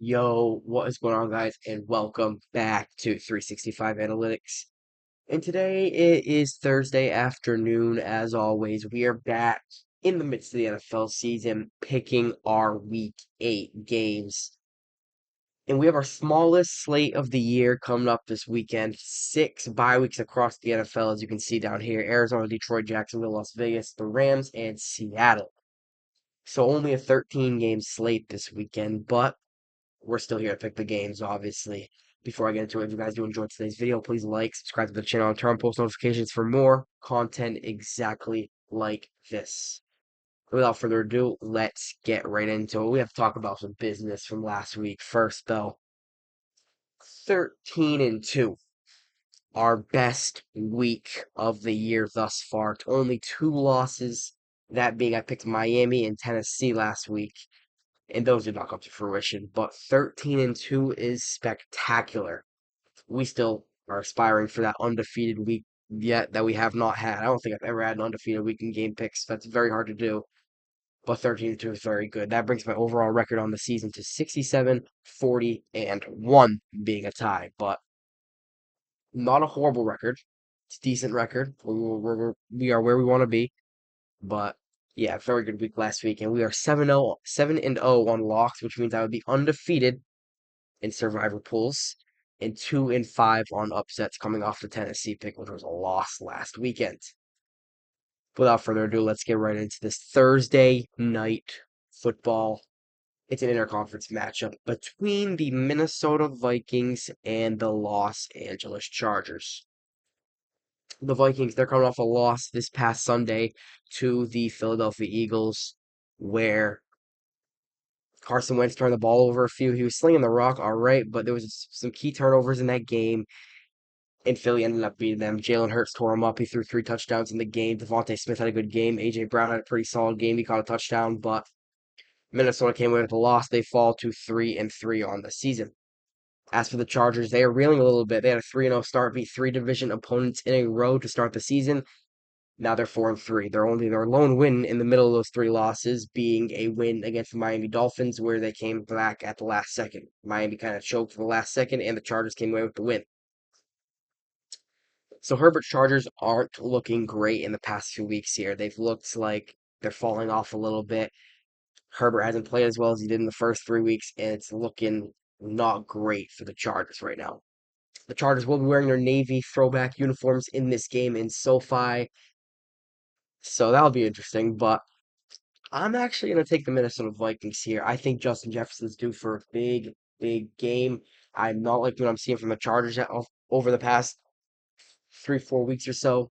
Yo, what is going on, guys? And welcome back to 365 Analytics. And today it is Thursday afternoon. As always, we are back in the midst of the NFL season, picking our Week 8 games. And we have our smallest slate of the year coming up this weekend. 6 bye weeks across the NFL, as you can see down here: Arizona, Detroit, Jacksonville, Las Vegas, the Rams, and Seattle. So only a 13-game slate this weekend, but we're still here to pick the games, obviously. Before I get into it, if you guys do enjoy today's video, please like, subscribe to the channel, and turn on post notifications for more content exactly like this. Without further ado, let's get right into it. We have to talk about some business from last week. First, though, 13-2, our best week of the year thus far. Only 2 losses, that being I picked Miami and Tennessee last week, and those did not come to fruition. But 13-2 is spectacular. We still are aspiring for that undefeated week yet that we have not had. I don't think I've ever had an undefeated week in game picks. That's very hard to do. But 13-2 is very good. That brings my overall record on the season to 67, 40, and 1, being a tie. But not a horrible record. It's a decent record. We are where we want to be. But yeah, very good week last week. And we are 7-0 on locks, which means I would be undefeated in survivor pools, and 2-5 on upsets coming off the Tennessee pick, which was a loss last weekend. Without further ado, let's get right into this Thursday night football. It's an interconference matchup between the Minnesota Vikings and the Los Angeles Chargers. The Vikings, they're coming off a loss this past Sunday to the Philadelphia Eagles, where Carson Wentz turned the ball over a few. He was slinging the rock all right, but there was some key turnovers in that game, and Philly ended up beating them. Jalen Hurts tore him up. He threw 3 touchdowns in the game. Devontae Smith had a good game. A.J. Brown had a pretty solid game. He caught a touchdown, but Minnesota came away with a loss. They fall to 3-3 on the season. As for the Chargers, they are reeling a little bit. They had a 3-0 start, beat 3 division opponents in a row to start the season. Now they're 4-3. They're only their lone win in the middle of those 3 losses being a win against the Miami Dolphins, where they came back at the last second. Miami kind of choked for the last second, and the Chargers came away with the win. So Herbert's Chargers aren't looking great in the past few weeks here. They've looked like they're falling off a little bit. Herbert hasn't played as well as he did in the first 3 weeks, and it's looking not great for the Chargers right now. The Chargers will be wearing their Navy throwback uniforms in this game in SoFi, so that'll be interesting. But I'm actually going to take the Minnesota Vikings here. I think Justin Jefferson's due for a big, big game. I'm not liking what I'm seeing from the Chargers over the past 3, 4 weeks or so.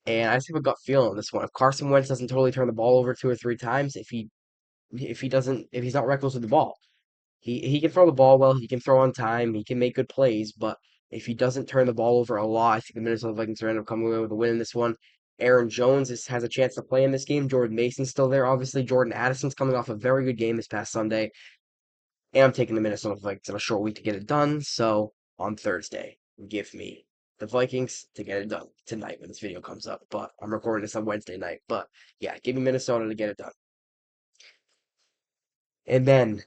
And I just have a gut feeling on this one. If Carson Wentz doesn't totally turn the ball over 2 or 3 times, if he's not reckless with the ball, he can throw the ball well, he can throw on time, he can make good plays, but if he doesn't turn the ball over a lot, I think the Minnesota Vikings are end up coming away with a win in this one. Aaron Jones has a chance to play in this game. Jordan Mason's still there, obviously. Jordan Addison's coming off a very good game this past Sunday. And I'm taking the Minnesota Vikings on a short week to get it done. So on Thursday, give me the Vikings to get it done tonight when this video comes up. But I'm recording this on Wednesday night. But yeah, give me Minnesota to get it done. And then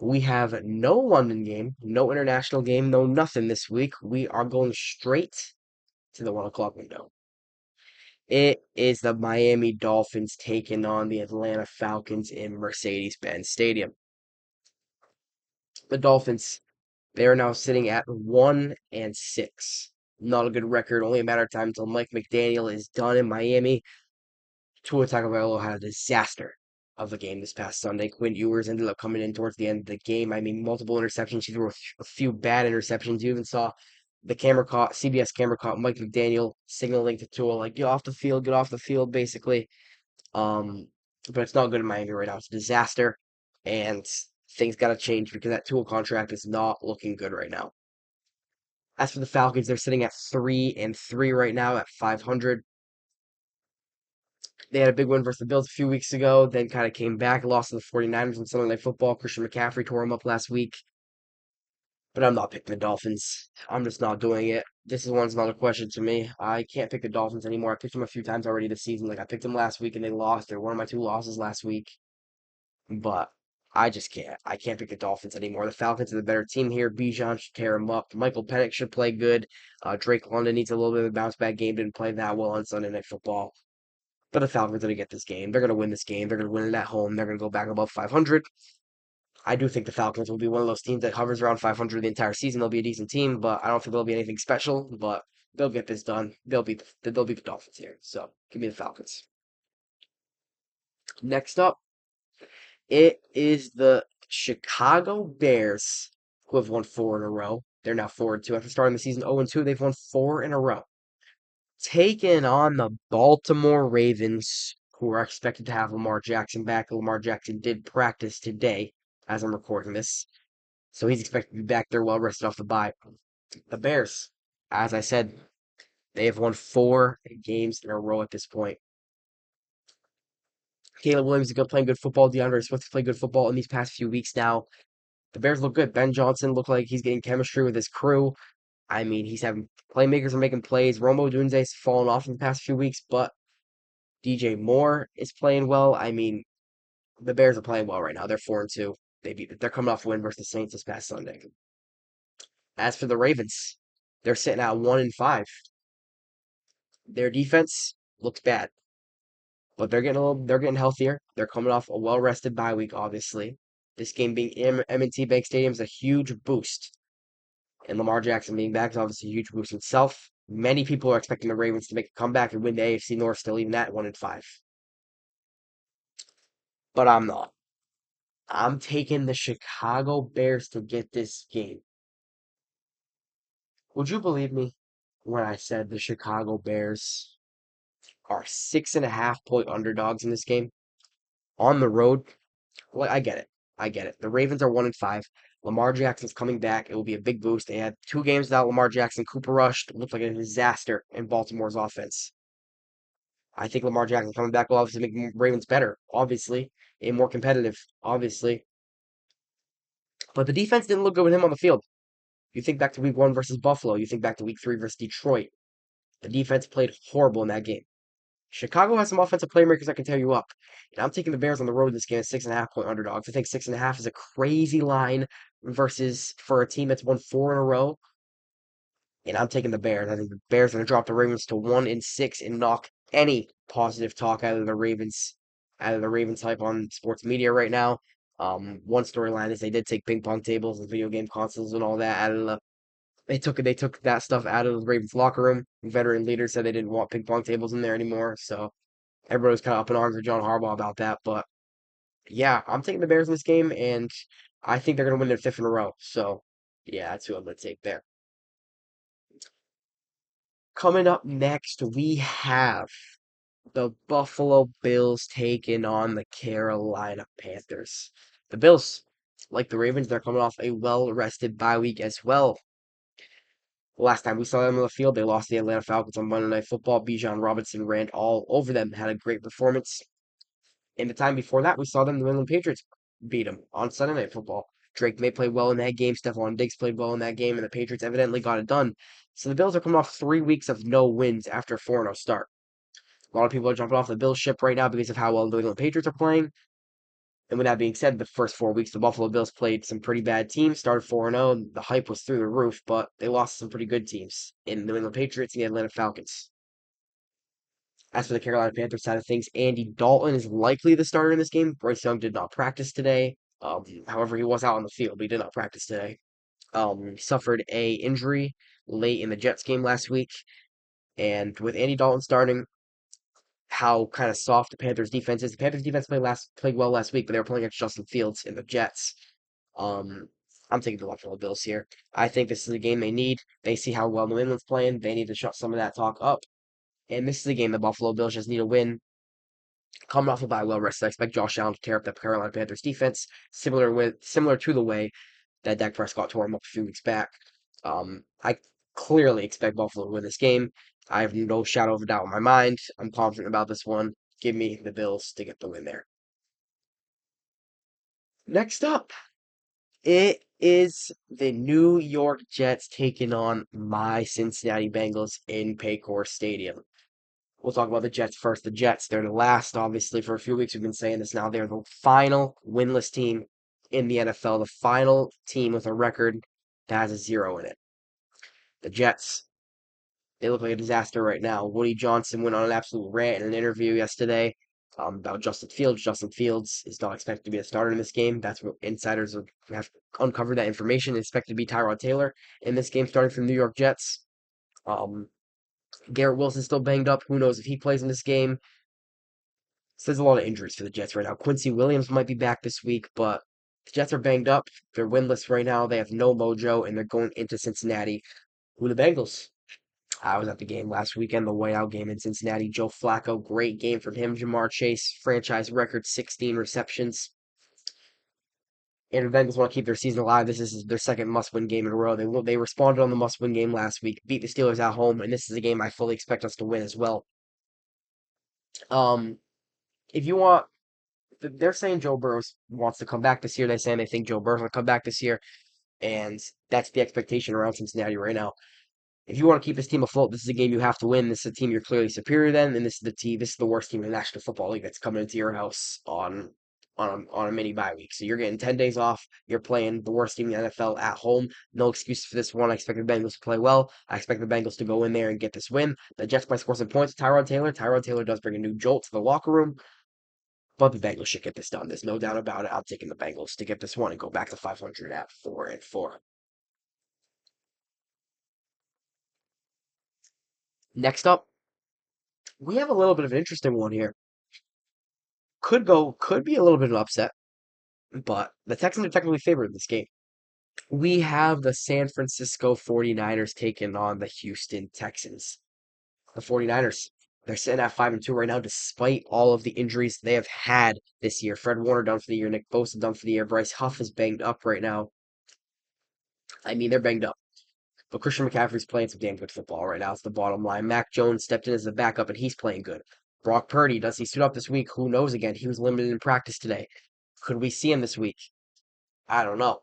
we have no London game, no international game, no nothing this week. We are going straight to the 1 o'clock window. It is the Miami Dolphins taking on the Atlanta Falcons in Mercedes-Benz Stadium. The Dolphins, they are now sitting at 1-6. Not a good record. Only a matter of time until Mike McDaniel is done in Miami. Tua Tagovailoa had a disaster of a game this past Sunday. Quinn Ewers ended up coming in towards the end of the game. I mean, multiple interceptions. He threw a few bad interceptions. You even saw CBS camera caught Mike McDaniel signaling to Tua, like, get off the field, basically. Um, but it's not good in Miami right now. It's a disaster, and things got to change because that Tua contract is not looking good right now. As for the Falcons, they're sitting at 3-3 right now at 500. They had a big win versus the Bills a few weeks ago, then kind of came back, lost to the 49ers on Sunday Night Football. Christian McCaffrey tore him up last week. But I'm not picking the Dolphins. I'm just not doing it. This is one's not a question to me. I can't pick the Dolphins anymore. I picked them a few times already this season. Like I picked them last week and they lost. They're one of my 2 losses last week. But I just can't. I can't pick the Dolphins anymore. The Falcons are the better team here. Bijan should tear them up. Michael Penix should play good. Drake London needs a little bit of a bounce back game. Didn't play that well on Sunday Night Football. But the Falcons are going to get this game. They're going to win this game. They're going to win it at home. They're going to go back above 500. I do think the Falcons will be one of those teams that hovers around 500 the entire season. They'll be a decent team, but I don't think they'll be anything special. But they'll get this done. They'll beat the Dolphins here. So give me the Falcons. Next up, it is the Chicago Bears, who have won four in a row. They're now 4-2 after starting the season 0-2. They've won four in a row. Taking on the Baltimore Ravens, who are expected to have Lamar Jackson back. Lamar Jackson did practice today as I'm recording this. So he's expected to be back there well rested off the bye. The Bears, as I said, they have won four games in a row at this point. Caleb Williams is playing good football. DeAndre Swift has played good football in these past few weeks now. The Bears look good. Ben Johnson looked like he's getting chemistry with his crew. I mean, he's having playmakers are making plays. Rome Odunze's fallen off in the past few weeks, but DJ Moore is playing well. I mean, the Bears are playing well right now. They're 4-2. They're coming off a win versus the Saints this past Sunday. As for the Ravens, they're sitting at 1-5. Their defense looks bad, but they're getting healthier. They're coming off a well rested bye week, obviously. This game being M&T Bank Stadium is a huge boost. And Lamar Jackson being back is obviously a huge boost itself. Many people are expecting the Ravens to make a comeback and win the AFC North, still even at 1-5. But I'm not. I'm taking the Chicago Bears to get this game. Would you believe me when I said the Chicago Bears are 6.5 point underdogs in this game on the road? Well, I get it. I get it. The Ravens are 1-5. Lamar Jackson's coming back. It will be a big boost. They had 2 games without Lamar Jackson. Cooper Rush looked like a disaster in Baltimore's offense. I think Lamar Jackson coming back will obviously make the Ravens better, obviously, and more competitive, obviously. But the defense didn't look good with him on the field. You think back to week 1 versus Buffalo. You think back to week 3 versus Detroit. The defense played horrible in that game. Chicago has some offensive playmakers that can tear you up. And I'm taking the Bears on the road in this game as 6.5 point underdogs. I think 6.5 is a crazy line versus for a team that's won 4 in a row. And I'm taking the Bears. I think the Bears are going to drop the Ravens to 1-6 and knock any positive talk out of the Ravens hype on sports media right now. One storyline is they did take ping pong tables and video game consoles and all that out of the. They took that stuff out of the Ravens locker room. Veteran leaders said they didn't want ping pong tables in there anymore. So everybody was kind of up in arms with John Harbaugh about that. But yeah, I'm taking the Bears in this game, and I think they're going to win their 5th in a row. So yeah, that's who I'm going to take there. Coming up next, we have the Buffalo Bills taking on the Carolina Panthers. The Bills, like the Ravens, they're coming off a well-rested bye week as well. Last time we saw them on the field, they lost the Atlanta Falcons on Monday Night Football. Bijan Robinson ran all over them, had a great performance. And the time before that, we saw them, the New England Patriots, beat them on Sunday Night Football. Drake May played well in that game. Stephon Diggs played well in that game, and the Patriots evidently got it done. So the Bills are coming off 3 weeks of no wins after a 4-0 start. A lot of people are jumping off the Bills ship right now because of how well the New England Patriots are playing. And with that being said, the first 4 weeks, the Buffalo Bills played some pretty bad teams, started 4-0, and the hype was through the roof, but they lost some pretty good teams in the New England Patriots and the Atlanta Falcons. As for the Carolina Panthers side of things, Andy Dalton is likely the starter in this game. Bryce Young did not practice today. However, he was out on the field, but he did not practice today. He suffered a injury late in the Jets game last week, and with Andy Dalton starting, how kind of soft the Panthers defense is. The Panthers defense played well last week, but they were playing against Justin Fields in the Jets. Um, I'm taking the Buffalo Bills here. I think this is a game they need. They see how well New England's playing. They need to shut some of that talk up. And this is a game the Buffalo Bills just need to win. Coming off of a well rested, I expect Josh Allen to tear up the Carolina Panthers defense, similar to the way that Dak Prescott tore him up a few weeks back. I clearly expect Buffalo to win this game. I have no shadow of a doubt in my mind. I'm confident about this one. Give me the Bills to get the win there. Next up, it is the New York Jets taking on my Cincinnati Bengals in Paycor Stadium. We'll talk about the Jets first. The Jets, they're the last, obviously, for a few weeks. We've been saying this now. They're the final winless team in the NFL, the final team with a record that has a zero in it. The Jets. They look like a disaster right now. Woody Johnson went on an absolute rant in an interview yesterday about Justin Fields. Justin Fields is not expected to be a starter in this game. That's what insiders have uncovered that information. It's expected to be Tyrod Taylor in this game, starting from the New York Jets. Um, Garrett Wilson's still banged up. Who knows if he plays in this game? So there's a lot of injuries for the Jets right now. Quincy Williams might be back this week, but the Jets are banged up. They're winless right now. They have no mojo, and they're going into Cincinnati. Who the Bengals? I was at the game last weekend, the whiteout game in Cincinnati. Joe Flacco, great game from him. Jamar Chase, franchise record 16 receptions. And the Bengals want to keep their season alive. This is their second must-win game in a row. They responded on the must-win game last week, beat the Steelers at home, and this is a game I fully expect us to win as well. Um, if you want, they're saying Joe Burrow wants to come back this year. They're saying they think Joe Burrow's going to come back this year, and that's the expectation around Cincinnati right now. If you want to keep this team afloat, this is a game you have to win. This is a team you're clearly superior than, and this is the team. This is the worst team in the National Football League that's coming into your house on a mini bye week. So you're getting 10 days off. You're playing the worst team in the NFL at home. No excuse for this one. I expect the Bengals to play well. I expect the Bengals to go in there and get this win. The Jets might score some points. Tyrod Taylor. Tyrod Taylor does bring a new jolt to the locker room, but the Bengals should get this done. There's no doubt about it. I'm taking the Bengals to get this one and go back to 500 at 4-4. Next up, we have a little bit of an interesting one here. Could be a little bit of an upset, but the Texans are technically favored in this game. We have the San Francisco 49ers taking on the Houston Texans. The 49ers, they're sitting at 5-2 right now, despite all of the injuries they have had this year. Fred Warner done for the year, Nick Bosa done for the year, Bryce Huff is banged up right now. I mean, they're banged up. But Christian McCaffrey's playing some damn good football right now. It's the bottom line. Mac Jones stepped in as a backup, and he's playing good. Brock Purdy, does he suit up this week? Who knows again? He was limited in practice today. Could we see him this week? I don't know.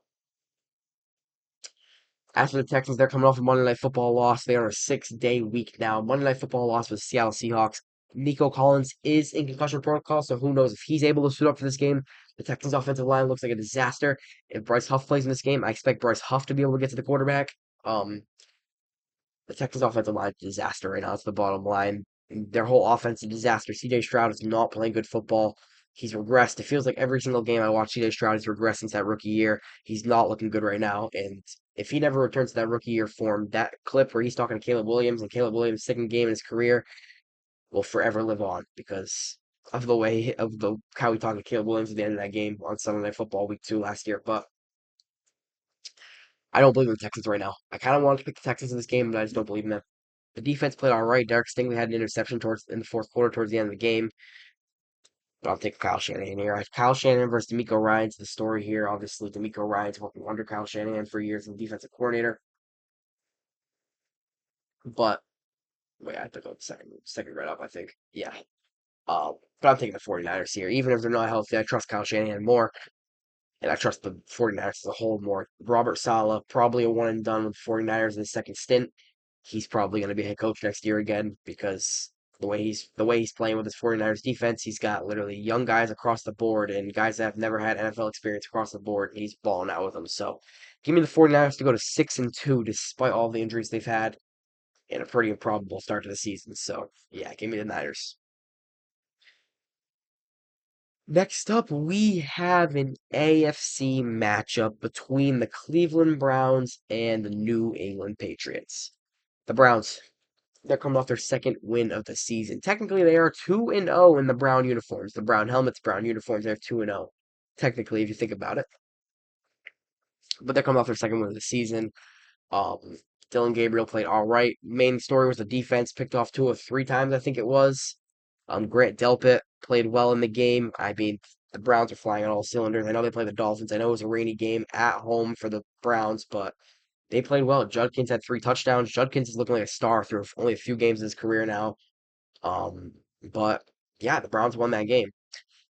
As for the Texans, they're coming off a Monday Night Football loss. They are on a 6-day week now. Monday Night Football loss with the Seattle Seahawks. Nico Collins is in concussion protocol, so who knows if he's able to suit up for this game. The Texans' offensive line looks like a disaster. If Bryce Huff plays in this game, I expect Bryce Huff to be able to get to the quarterback. The Texans' offensive line is a disaster right now. It's the bottom line. Their whole offense is a disaster. CJ Stroud is not playing good football. He's regressed. It feels like every single game I watch CJ Stroud, he's regressed since that rookie year. He's not looking good right now. And if he never returns to that rookie year form, that clip where he's talking to Caleb Williams and Caleb Williams' second game in his career will forever live on because of the way of the how he talked to Caleb Williams at the end of that game on Sunday Night Football Week 2 last year. But I don't believe in the Texans right now. I kind of wanted to pick the Texans in this game, but I just don't believe in them. The defense played all right. Derek Stingley had an interception towards in the fourth quarter towards the end of the game. But I'll take Kyle Shanahan here. Kyle Shanahan versus D'Amico Ryan's the story here. Obviously, D'Amico Ryan's working under Kyle Shanahan for years as a defensive coordinator. But wait, I have to go second right up, I think. Yeah. But I'm taking the 49ers here. Even if they're not healthy, I trust Kyle Shanahan more. And I trust the 49ers as a whole more. Robert Saleh, probably a one and done with the 49ers in his second stint. He's probably going to be a head coach next year again because the way he's playing with his 49ers defense, he's got literally young guys across the board and guys that have never had NFL experience across the board, and he's balling out with them. So give me the 49ers to go to 6-2 despite all the injuries they've had and a pretty improbable start to the season. So yeah, give me the Niners. Next up, we have an AFC matchup between the Cleveland Browns and the New England Patriots. The Browns, they're coming off their second win of the season. Technically, they are 2-0 in the brown uniforms. The brown helmets, brown uniforms, they're 2-0. Technically, if you think about it. But they're coming off their second win of the season. Um, Dylan Gabriel played all right. Main story was the defense picked off Tua 3 times, I think it was. Grant Delpit played well in the game. I mean, the Browns are flying on all cylinders. I know they played the Dolphins. I know it was a rainy game at home for the Browns, but they played well. Judkins had 3 touchdowns. Judkins is looking like a star through only a few games in his career now. Um, but yeah, the Browns won that game.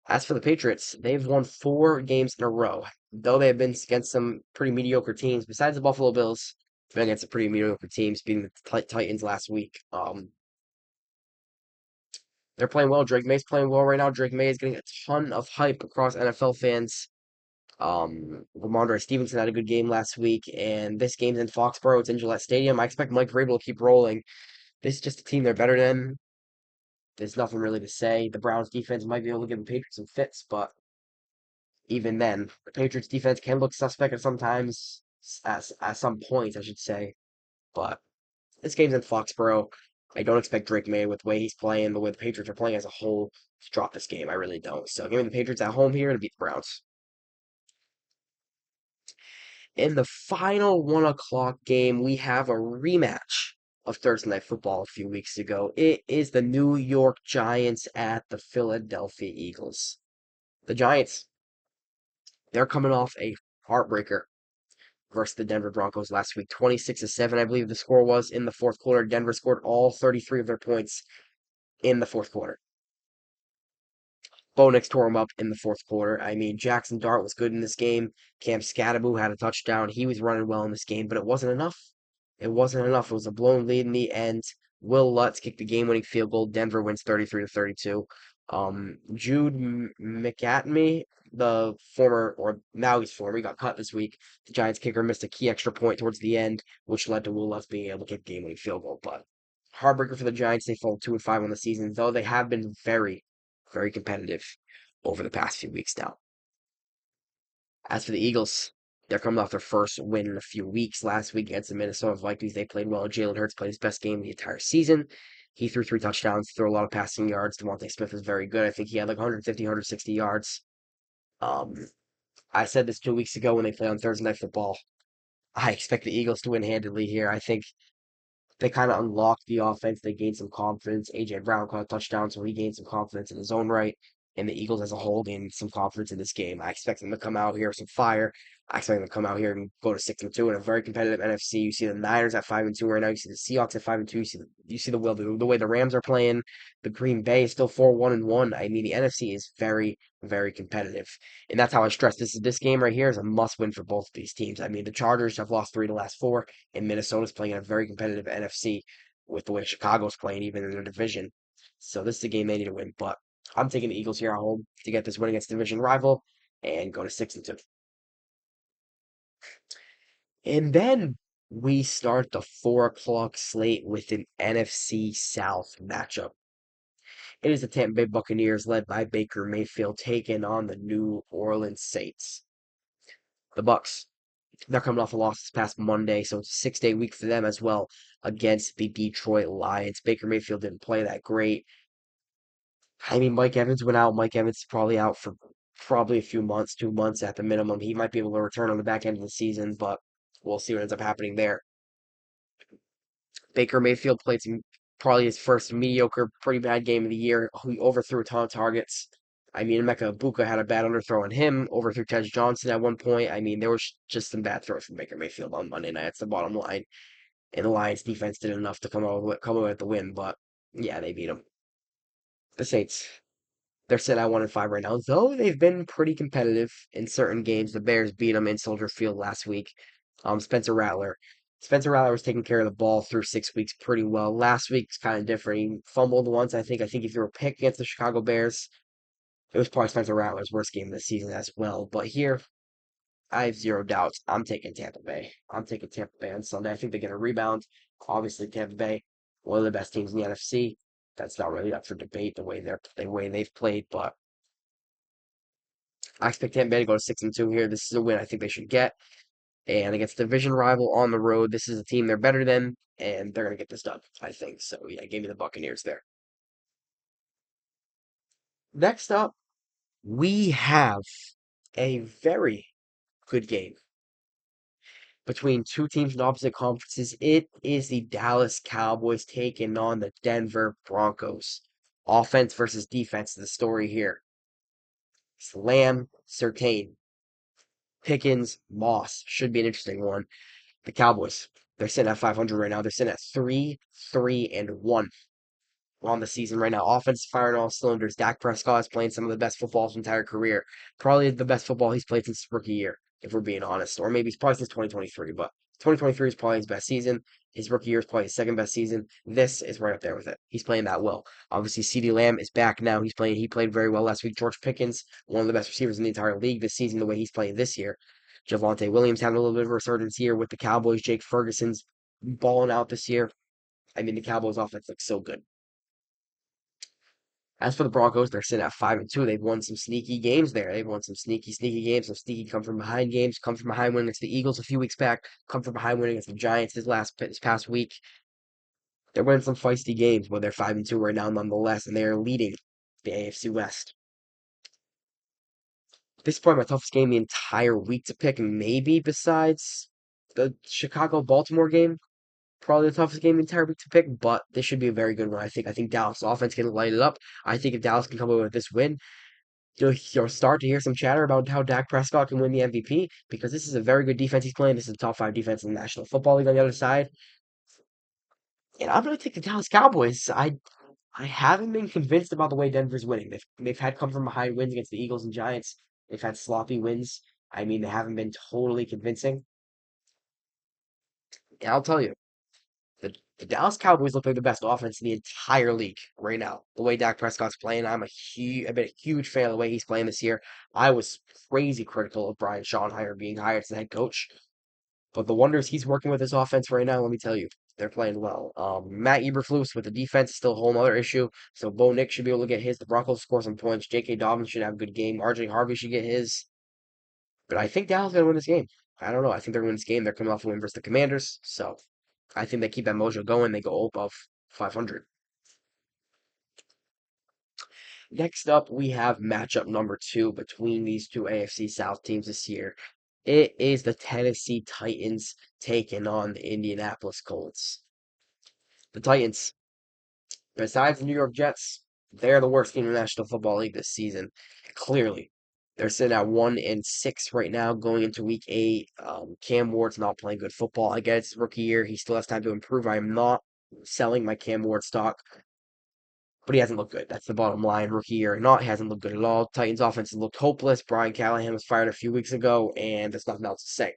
As for the Patriots, they've won 4 games in a row, though they have been against some pretty mediocre teams. Besides the Buffalo Bills, they've been against some pretty mediocre teams, beating the Titans last week. They're playing well. Drake May's playing well right now. Drake May is getting a ton of hype across NFL fans. Ramondre Stevenson had a good game last week, and this game's in Foxborough. It's in Gillette Stadium. I expect Mike Vrabel to keep rolling. This is just a team they're better than. There's nothing really to say. The Browns defense might be able to give the Patriots some fits, but even then, the Patriots defense can look suspect at sometimes, at some points, I should say. But this game's in Foxborough. I don't expect Drake May with the way he's playing, the way the Patriots are playing as a whole, to drop this game. I really don't. So give me the Patriots at home here to beat the Browns. In the final 1 o'clock game, we have a rematch of Thursday Night Football a few weeks ago. It is the New York Giants at the Philadelphia Eagles. The Giants, they're coming off a heartbreaker versus the Denver Broncos last week. 26-7, I believe the score was in the fourth quarter. Denver scored all 33 of their points in the fourth quarter. Bo Nix tore him up in the fourth quarter. I mean, Jackson Dart was good in this game. Cam Scatterbo had a touchdown. He was running well in this game, but it wasn't enough. It wasn't enough. It was a blown lead in the end. Will Lutz kicked the game-winning field goal. Denver wins 33-32. Jude McAtney, the former, or now he's former, he got cut this week. The Giants kicker missed a key extra point towards the end, which led to Will Lutz being able to kick the game-winning field goal. But heartbreaker for the Giants. They fall 2-5 on the season, though they have been very, very competitive over the past few weeks now. As for the Eagles, they're coming off their first win in a few weeks. Last week against the Minnesota Vikings, they played well. Jalen Hurts played his best game the entire season. He threw 3 touchdowns, threw a lot of passing yards. Devontae Smith was very good. I think he had like 150, 160 yards. Um, I said this 2 weeks ago when they played on Thursday Night Football. I expect the Eagles to win handedly here. I think they kind of unlocked the offense. They gained some confidence. AJ Brown caught a touchdown, so he gained some confidence in his own right. And the Eagles as a whole gained some confidence in this game. I expect them to come out here with some fire. I expect them to come out here and go to 6-2 in a very competitive NFC. You see the Niners at 5-2 right now. You see the Seahawks at 5-2. You see the way the Rams are playing. The Green Bay is still 4-1-1. I mean, the NFC is very, very competitive, and that's how I stress this game right here is a must win for both of these teams. I mean, the Chargers have lost 3 of the last 4, and Minnesota's playing in a very competitive NFC with the way Chicago's playing, even in their division. So this is a game they need to win. But I'm taking the Eagles here at home to get this win against division rival and go to 6-2. And then we start the 4 o'clock slate with an NFC South matchup. It is the Tampa Bay Buccaneers led by Baker Mayfield taking on the New Orleans Saints. The Bucks, they're coming off a loss this past Monday, so it's a 6-day week for them as well against the Detroit Lions. Baker Mayfield didn't play that great. I mean, Mike Evans went out. Mike Evans is probably out for probably a few months, 2 months at the minimum. He might be able to return on the back end of the season, but we'll see what ends up happening there. Baker Mayfield played probably his first mediocre, pretty bad game of the year. He overthrew a ton of targets. I mean, Emeka Ibuka had a bad underthrow on him, overthrew Tej Johnson at one point. I mean, there was just some bad throws from Baker Mayfield on Monday night. That's the bottom line. And the Lions defense did enough to come away with the win, but yeah, they beat him. The Saints, they're set at 1-5 right now, though they've been pretty competitive in certain games. The Bears beat them in Soldier Field last week. Spencer Rattler. Spencer Rattler was taking care of the ball through 6 weeks pretty well. Last week's kind of different. He fumbled once, I think. I think if you were a pick against the Chicago Bears, it was probably Spencer Rattler's worst game of the season as well. But here, I have zero doubts. I'm taking Tampa Bay. I'm taking Tampa Bay on Sunday. I think they get a rebound. Obviously, Tampa Bay, one of the best teams in the NFC. That's not really up for debate the way they've played, but I expect Tampa Bay to go to 6-2 here. This is a win I think they should get. And against division rival on the road, this is a team they're better than, and they're gonna get this done, I think. So yeah, give me the Buccaneers there. Next up, we have a very good game between two teams in opposite conferences. It is the Dallas Cowboys taking on the Denver Broncos. Offense versus defense is the story here. Slam, Surtain, Pickens, Moss should be an interesting one. The Cowboys, they're sitting at 500 right now. They're sitting at 3-3-1 on the season right now. Offense firing all cylinders. Dak Prescott is playing some of the best football of his entire career. Probably the best football he's played since his rookie year, if we're being honest. Or maybe it's probably since 2023, but 2023 is probably his best season. His rookie year is probably his second best season. This is right up there with it. He's playing that well. Obviously, CeeDee Lamb is back now. He played very well last week. George Pickens, one of the best receivers in the entire league this season, the way he's playing this year. Javonte Williams having a little bit of a resurgence here with the Cowboys. Jake Ferguson's balling out this year. I mean, the Cowboys offense looks so good. As for the Broncos, they're sitting at 5-2. They've won some sneaky games there. They've won some sneaky games, some sneaky come from behind games. Come from behind win against the Eagles a few weeks back. Come from behind win against the Giants this past week. They're winning some feisty games, but they're 5-2 right now nonetheless, and they are leading the AFC West. This is probably my toughest game the entire week to pick, maybe besides the Chicago Baltimore game. Probably the toughest game the entire week to pick, but this should be a very good one. I think Dallas offense can light it up. I think if Dallas can come away with this win, you'll start to hear some chatter about how Dak Prescott can win the MVP because this is a very good defense he's playing. This is a top five defense in the National Football League on the other side. And I'm going to take the Dallas Cowboys. I haven't been convinced about the way Denver's winning. They've had come from behind wins against the Eagles and Giants. They've had sloppy wins. I mean, they haven't been totally convincing. And I'll tell you, the Dallas Cowboys look like the best offense in the entire league right now. The way Dak Prescott's playing, I've been a huge fan of the way he's playing this year. I was crazy critical of Brian Schottenheimer being hired as the head coach, but the wonders he's working with his offense right now, let me tell you, they're playing well. Matt Eberflus with the defense is still a whole other issue. So Bo Nick should be able to get his. The Broncos score some points. J.K. Dobbins should have a good game. R.J. Harvey should get his. But I think Dallas is going to win this game. I don't know. I think they're going to win this game. They're coming off a win versus the Commanders. So I think they keep that mojo going. They go above 500. Next up, we have matchup number two between these two AFC South teams this year. It is the Tennessee Titans taking on the Indianapolis Colts. The Titans, besides the New York Jets, they're the worst team in the National Football League this season. Clearly. They're sitting at 1-6 right now, going into week 8. Cam Ward's not playing good football. I get it's rookie year. He still has time to improve. I am not selling my Cam Ward stock, but he hasn't looked good. That's the bottom line. Rookie year or not, he hasn't looked good at all. Titans offense has looked hopeless. Brian Callahan was fired a few weeks ago, and there's nothing else to say.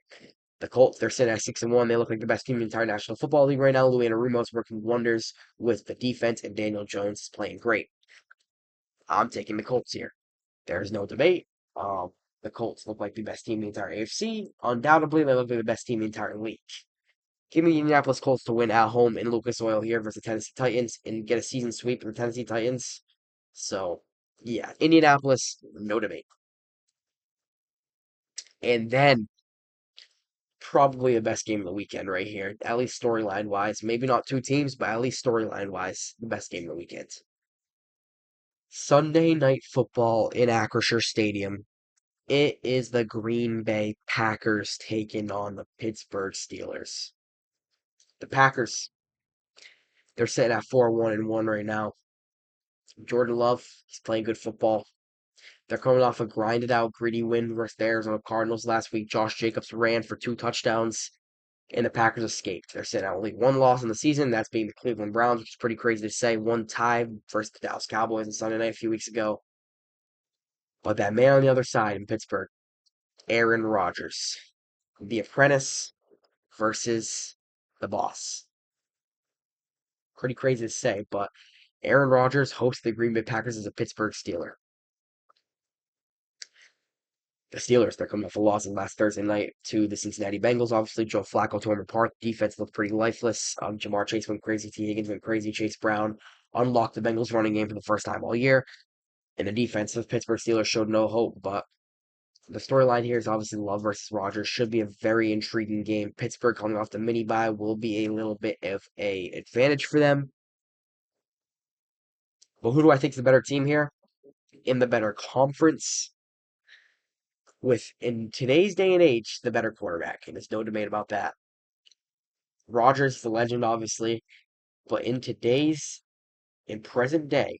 The Colts, they're sitting at 6-1. They look like the best team in the entire National Football League right now. Louis Anarumo's working wonders with the defense, and Daniel Jones is playing great. I'm taking the Colts here. There's no debate. The Colts look like the best team in the entire AFC. Undoubtedly, they look like the best team in the entire league. Give me the Indianapolis Colts to win at home in Lucas Oil here versus the Tennessee Titans and get a season sweep of the Tennessee Titans. So, yeah, Indianapolis, no debate. And then, probably the best game of the weekend right here, at least storyline wise. Maybe not two teams, but at least storyline wise, the best game of the weekend. Sunday night football in Acrisure Stadium. It is the Green Bay Packers taking on the Pittsburgh Steelers. The Packers, they're sitting at 4-1-1 right now. Jordan Love, he's playing good football. They're coming off a grinded out, gritty win versus the Arizona Cardinals last week. Josh Jacobs ran for 2 touchdowns, and the Packers escaped. They're sitting at only one loss in the season, that's being the Cleveland Browns, which is pretty crazy to say. One tie versus the Dallas Cowboys on Sunday night a few weeks ago. But that man on the other side in Pittsburgh, Aaron Rodgers, the apprentice versus the boss. Pretty crazy to say, but Aaron Rodgers hosts the Green Bay Packers as a Pittsburgh Steeler. The Steelers, they're coming off a loss last Thursday night to the Cincinnati Bengals. Obviously, Joe Flacco tore them apart. Defense looked pretty lifeless. Jamar Chase went crazy. T. Higgins went crazy. Chase Brown unlocked the Bengals running game for the first time all year. And the defense of Pittsburgh Steelers showed no hope. But the storyline here is obviously Love versus Rodgers. Should be a very intriguing game. Pittsburgh coming off the mini bye will be a little bit of a advantage for them. But who do I think is the better team here? In the better conference? With, in today's day and age, the better quarterback. And there's no debate about that. Rodgers, the legend, obviously. But in present day,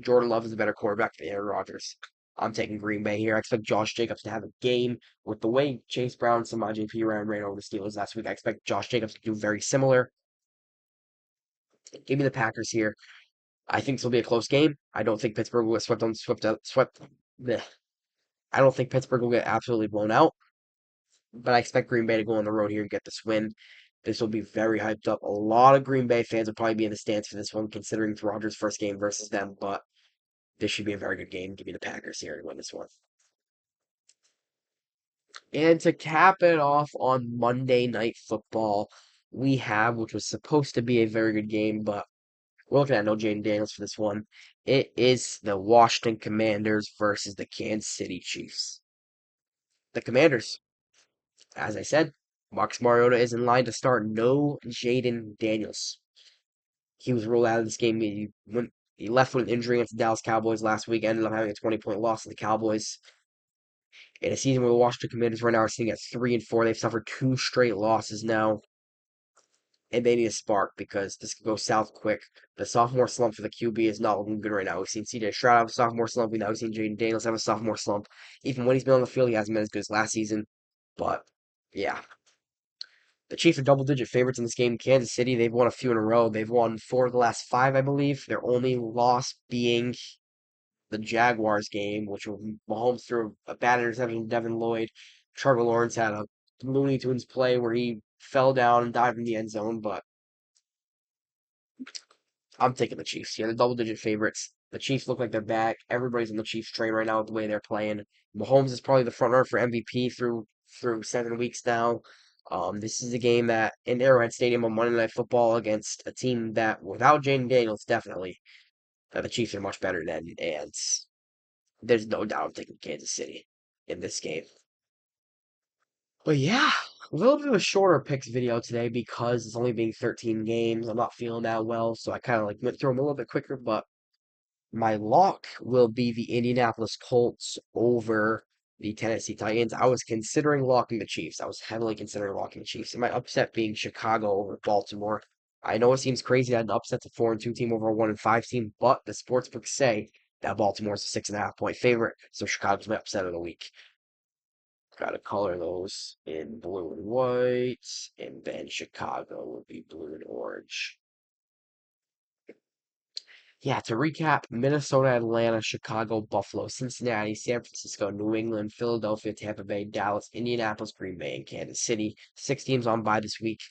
Jordan Love is a better quarterback than Aaron Rodgers. I'm taking Green Bay here. I expect Josh Jacobs to have a game with the way Chase Brown and Samaje Perine ran over the Steelers last week. I expect Josh Jacobs to do very similar. Give me the Packers here. I think this will be a close game. I don't think Pittsburgh will get swept. Bleh. I don't think Pittsburgh will get absolutely blown out. but I expect Green Bay to go on the road here and get this win. This will be very hyped up. A lot of Green Bay fans will probably be in the stands for this one, considering it's Rodgers' first game versus them, but this should be a very good game. Give me the Packers here and win this one. And to cap it off on Monday Night Football, we have, which was supposed to be a very good game, but we're looking at no Jaden Daniels for this one. It is the Washington Commanders versus the Kansas City Chiefs. The Commanders, as I said, Marcus Mariota is in line to start. No Jaden Daniels. He was ruled out of this game. He left with an injury against the Dallas Cowboys last week. Ended up having a 20-point loss to the Cowboys in a season where the Washington Commanders right now are sitting at 3-4. They've suffered two straight losses now, and they need a spark because this could go south quick. The sophomore slump for the QB is not looking good right now. We've seen CJ Stroud have a sophomore slump. We've now seen Jaden Daniels have a sophomore slump. Even when he's been on the field, he hasn't been as good as last season. But yeah, the Chiefs are double-digit favorites in this game. Kansas City, they've won a few in a row. They've won 4 of the last 5, I believe. Their only loss being the Jaguars game, which was Mahomes threw a bad interception to Devin Lloyd. Trevor Lawrence had a Looney Tunes play where he fell down and dived in the end zone, but I'm taking the Chiefs. Yeah, they're double-digit favorites. The Chiefs look like they're back. Everybody's on the Chiefs train right now with the way they're playing. Mahomes is probably the front runner for MVP through 7 weeks now. This is a game that in Arrowhead Stadium on Monday Night Football against a team that, without Jaden Daniels, definitely the Chiefs are much better than, and there's no doubt I'm taking Kansas City in this game. But yeah, a little bit of a shorter picks video today because it's only being 13 games. I'm not feeling that well, so I kind of like went through them a little bit quicker. But my lock will be the Indianapolis Colts over the Tennessee Titans. I was considering locking the Chiefs. I was heavily considering locking the Chiefs. And my upset being Chicago over Baltimore. I know it seems crazy that an upset's a 4-2 team over a 1-5 team, but the sportsbooks say that Baltimore's a 6.5 point favorite, so Chicago's my upset of the week. Gotta color those in blue and white, and then Chicago would be blue and orange. Yeah, to recap, Minnesota, Atlanta, Chicago, Buffalo, Cincinnati, San Francisco, New England, Philadelphia, Tampa Bay, Dallas, Indianapolis, Green Bay, and Kansas City. 6 teams on by this week.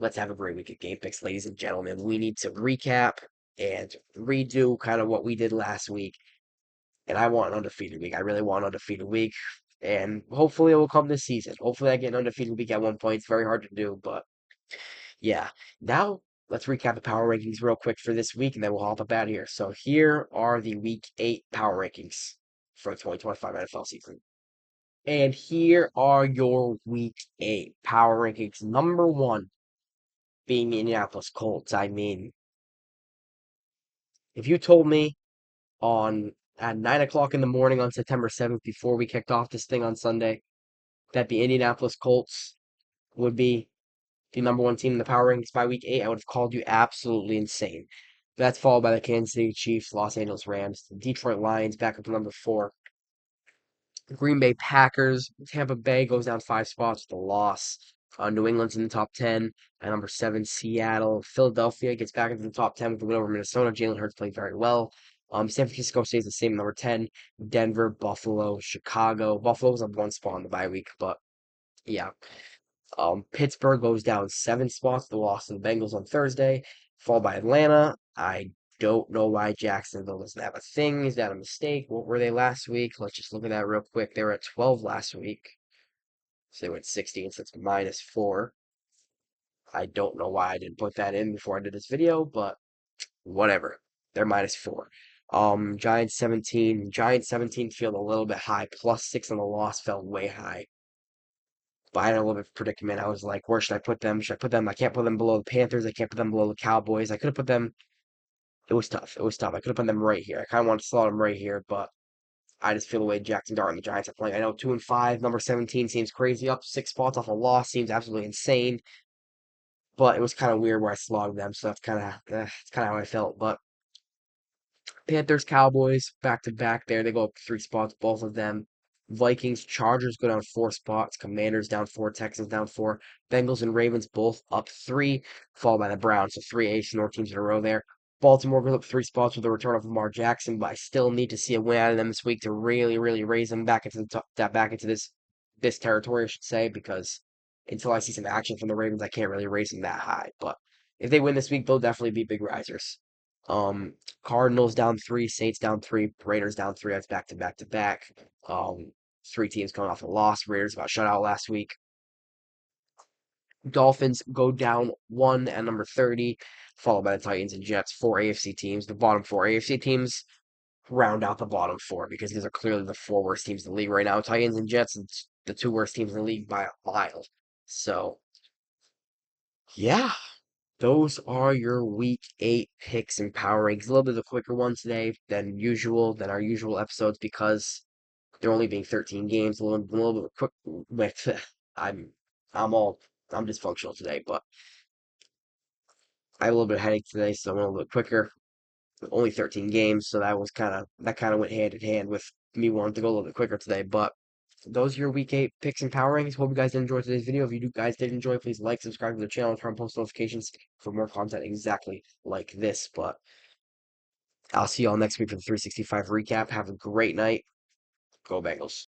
Let's have a great week of game picks, ladies and gentlemen. We need to recap and redo kind of what we did last week. And I want an undefeated week. I really want an undefeated week. And hopefully it will come this season. Hopefully I get an undefeated week at one point. It's very hard to do, but yeah. Now let's recap the power rankings real quick for this week, and then we'll hop up out of here. So here are the Week 8 power rankings for the 2025 NFL season. And here are your Week 8 power rankings. Number 1 being the Indianapolis Colts. I mean, if you told me on at 9 o'clock in the morning on September 7th, before we kicked off this thing on Sunday, that the Indianapolis Colts would be the number 1 team in the power rankings by week 8, I would have called you absolutely insane. That's followed by the Kansas City Chiefs, Los Angeles Rams, the Detroit Lions back up to number 4, Green Bay Packers, Tampa Bay goes down 5 spots with a loss. New England's in the top 10 at number 7. Seattle, Philadelphia gets back into the top 10 with a win over Minnesota. Jalen Hurts played very well. San Francisco stays the same, number 10. Denver, Buffalo, Chicago. Buffalo's up 1 spot in the bye week, but yeah. Pittsburgh goes down 7 spots. The loss to the Bengals on Thursday, followed by Atlanta. I don't know why Jacksonville doesn't have a thing. Is that a mistake? What were they last week? Let's just look at that real quick. They were at 12 last week. So they went 16, so it's -4. I don't know why I didn't put that in before I did this video, but whatever. They're -4. Giants 17. Giants 17 feel a little bit high. +6 on the loss felt way high. But I had a little bit of predicament. I was like, where should I put them? Should I put them? I can't put them below the Panthers. I can't put them below the Cowboys. I could have put them. It was tough. It was tough. I could have put them right here. I kind of want to slot them right here, but I just feel the way Jackson Dart and the Giants are playing. I know 2-5, number 17 seems crazy. Up 6 spots off a loss seems absolutely insane. But it was kind of weird where I slogged them, so that's kind of how I felt. But Panthers, Cowboys, back to back there. They go up 3 spots, both of them. Vikings, Chargers go down 4 spots. Commanders down 4. Texans down 4. Bengals and Ravens both up 3, followed by the Browns. So 3 AFC North teams in a row there. Baltimore goes up 3 spots with the return of Lamar Jackson, but I still need to see a win out of them this week to really, really raise them back into the top, back into this this territory, I should say, because until I see some action from the Ravens, I can't really raise them that high. But if they win this week, they'll definitely be big risers. Um, Cardinals down three, Saints down three, Raiders down three. That's back to back to back. Three teams coming off a loss. Raiders got shut out last week. Dolphins go down one at number 30, followed by the Titans and Jets. Four AFC teams. The bottom four AFC teams round out the bottom four because these are clearly the four worst teams in the league right now. Titans and Jets, it's the two worst teams in the league by a mile. So, yeah, those are your week 8 picks and power rankings. A little bit of a quicker one today than our usual episodes because there only being 13 games. A little bit quick. I'm, I'm all, I'm dysfunctional today, but I have a little bit of headache today, so I'm a little bit quicker. Only 13 games, so that kind of went hand in hand with me wanting to go a little bit quicker today. But those are your week 8 picks and power rankings. Hope you guys did enjoy today's video. If you guys did enjoy, please like, subscribe to the channel, and turn on post notifications for more content exactly like this. But I'll see y'all next week for the 365 recap. Have a great night. Go Bengals.